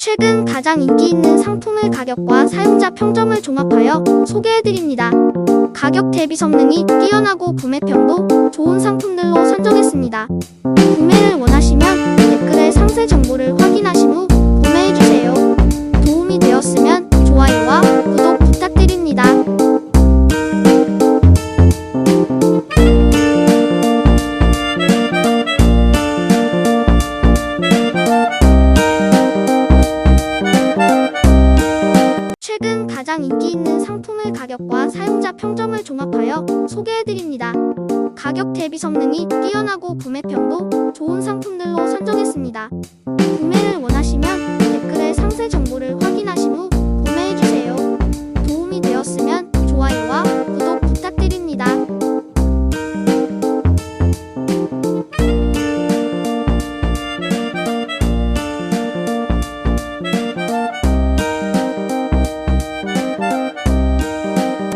최근 가장 인기 있는 상품의 가격과 사용자 평점을 종합하여 소개해드립니다. 가격 대비 성능이 뛰어나고 구매평도 좋은 상품들로 선정했습니다. 구매를 원하시면 댓글에 상세 정보를 확인하신 후 구매해주세요. 도움이 되었으면 좋아요와 구독 부탁드립니다. 최근 가장 인기 있는 상품의 가격과 사용자 평점을 종합하여 소개해드립니다. 가격 대비 성능이 뛰어나고 구매평도 좋은 상품들로 선정했습니다. 구매를 원하시면 댓글에 상세 정보를 확인하신 후 구매해주세요. 도움이 되었으면 좋아요와 구독 부탁드립니다.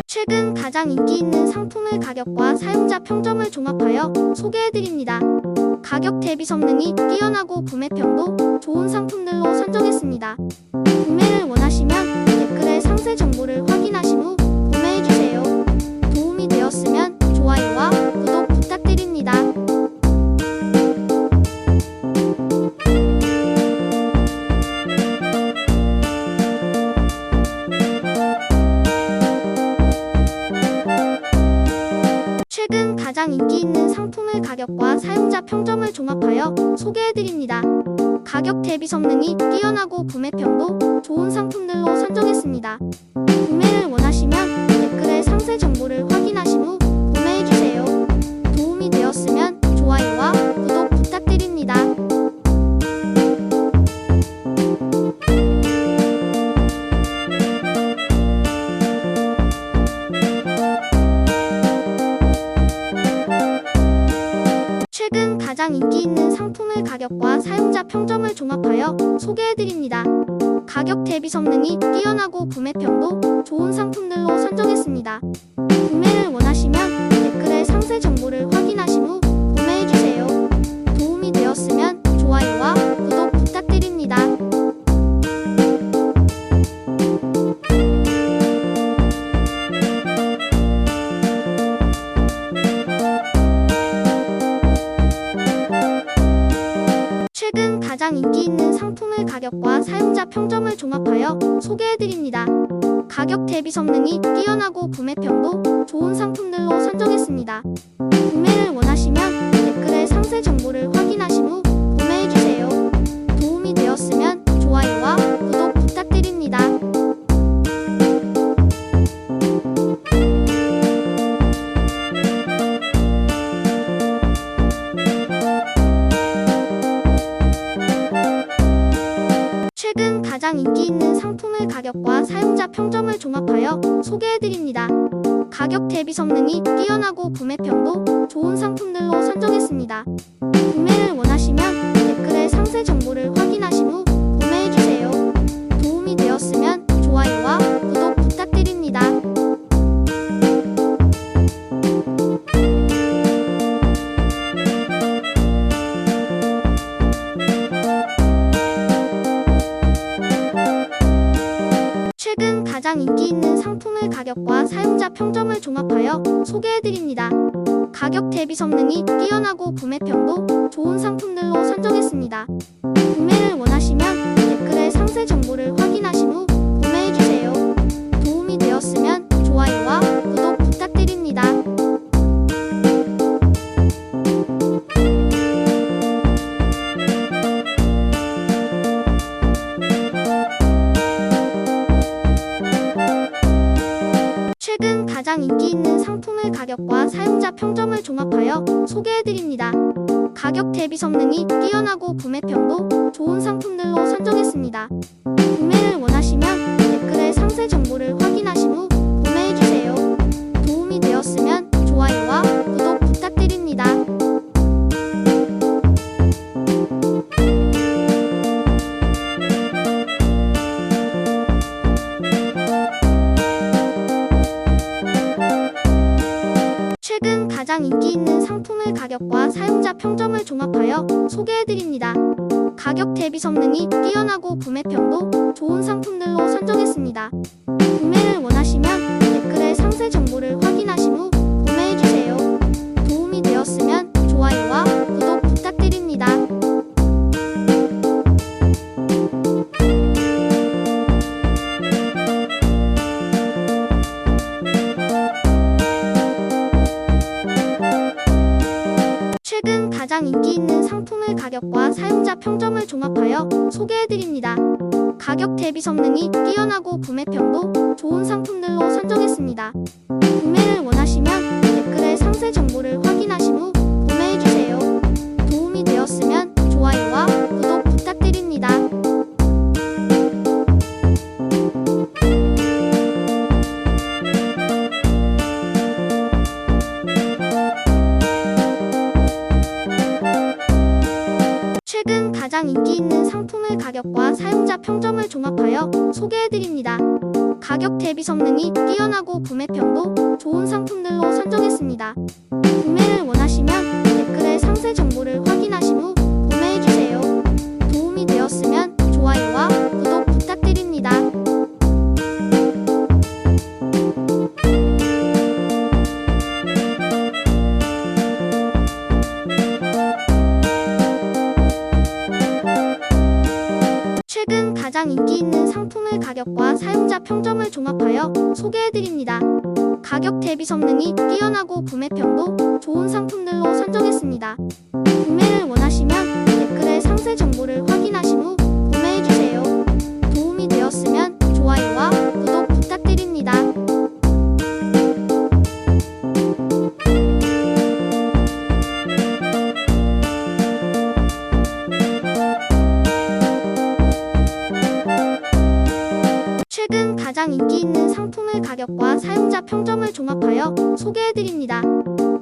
최근 가장 인기 있는 상품의 가격과 사용자 평점을 종합하여 소개해드립니다. 가격 대비 성능이 뛰어나고 구매평도 좋은 상품들로 선정했습니다. 구매를 원하시면 댓글에 상세 정보를 확인하신 후 구매해주세요. 도움이 되었으면 좋아요와 구독 부탁드립니다. 최근 가장 인기 있는 상품의 가격과 사용자 평점을 종합하여 소개해드립니다. 가격 대비 성능이 뛰어나고 구매평도 좋은 상품들로 선정했습니다. 구매를 원하시면 댓글에 상세 정보를 확인하신 후 구매해주세요. 도움이 되었으면 좋아요와 구독 부탁드립니다. 최근 가장 인기 있는 상품의 가격과 사용자 평점을 종합하여 소개해드립니다. 가격 대비 성능이 뛰어나고 구매평도 좋은 상품들로 선정했습니다. 구매를 원하시면 댓글에 상세 정보를 확인하신 후 구매해주세요. 도움이 되었으면 좋아요와 구독 부탁드립니다. 최근 가장 인기 있는 상품의 가격과 사용자 평점을 종합하여 소개해드립니다. 가격 대비 성능이 뛰어나고 구매평도 좋은 상품들로 선정했습니다. 구매를 원하시면 댓글에 상세 정보를 확인하신 후 구매해주세요. 도움이 되었으면 좋아요와 구독 부탁드립니다. 최근 가장 인기 있는 상품의 가격과 사용자 평점을 종합하여 소개해드립니다. 가격 대비 성능이 뛰어나고 구매평도 좋은 상품들로 선정했습니다. 구매를 원하시면 댓글에 상세 정보를 확인하신 후 구매해주세요. 도움이 되었으면 좋아요와 구독 부탁드립니다. 최근 가장 인기 있는 상품의 가격과 사용자 평점을 종합하여 소개해드립니다. 가격 대비 성능이 뛰어나고 구매평도 좋은 상품들로 선정했습니다. 구매를 원하시면 댓글에 상세 정보를 확인하신 후 구매해주세요. 도움이 되었으면 좋아요와 구독 부탁드립니다. 최근 가장 인기 있는 상품의 가격과 사용자 평점을 종합하여 소개해드립니다. 가격 대비 성능이 뛰어나고 구매평도 좋은 상품들로 선정했습니다. 구매를 원하시면 댓글에 상세 정보를 확인하신 후 구매해주세요. 도움이 되었으면 좋아요와 구독 부탁드립니다. 최근 가장 인기 있는 상품의 가격과 사용자 평점을 종합하여 소개해드립니다. 가격 대비 성능이 뛰어나고 구매평도 좋은 상품들로 선정했습니다. 구매를 원하시면 댓글에 상세 정보를 확인하신 후 구매해주세요. 도움이 되었으면 좋아요와 구독 부탁드립니다. 최근 가장 인기 있는 상품의 가격과 사용자 평점을 종합하여 소개해드립니다. 가격 대비 성능이 뛰어나고 구매평도 좋은 상품들로 선정했습니다. 구매를 원하시면 댓글에 상세 정보를 확인하신 후 구매해주세요. 도움이 되었으면 좋아요와 구독 부탁드립니다. 최근 가장 인기 있는 상품의 가격과 사용자 평점을 종합하여 소개해드립니다. 가격 대비 성능이 뛰어나고 구매평도 좋은 상품들로 선정했습니다. 구매를 원하시면 댓글에 상세 정보를 확인하신 후 구매해주세요. 도움이 되었으면 좋아요와 구독 부탁드립니다. 최근 가장 인기 있는 상품의 가격과 사용자 평점을 종합하여 소개해드립니다. 가격 대비 성능이 뛰어나고 구매평도 좋은 상품들로 선정했습니다. 구매를 원하시면 댓글에 상세 정보를 확인하신 후 구매해주세요. 도움이 되었으면 좋아요와 구독 부탁드립니다. 최근 가장 인기 있는 상품의 가격과 사용자 평점을 종합하여 소개해드립니다.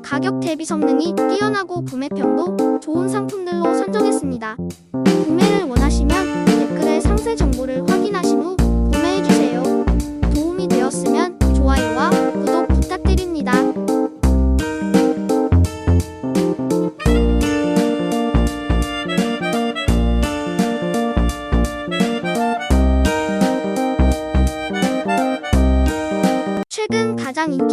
가격 대비 성능이 뛰어나고 구매평도 좋은 상품들로 선정했습니다. 구매를 원하시면 댓글에 상세 정보를 확인하신 후 구매해주세요. 도움이 되었으면 좋아요와 구독 부탁드립니다. 최근 가장 인기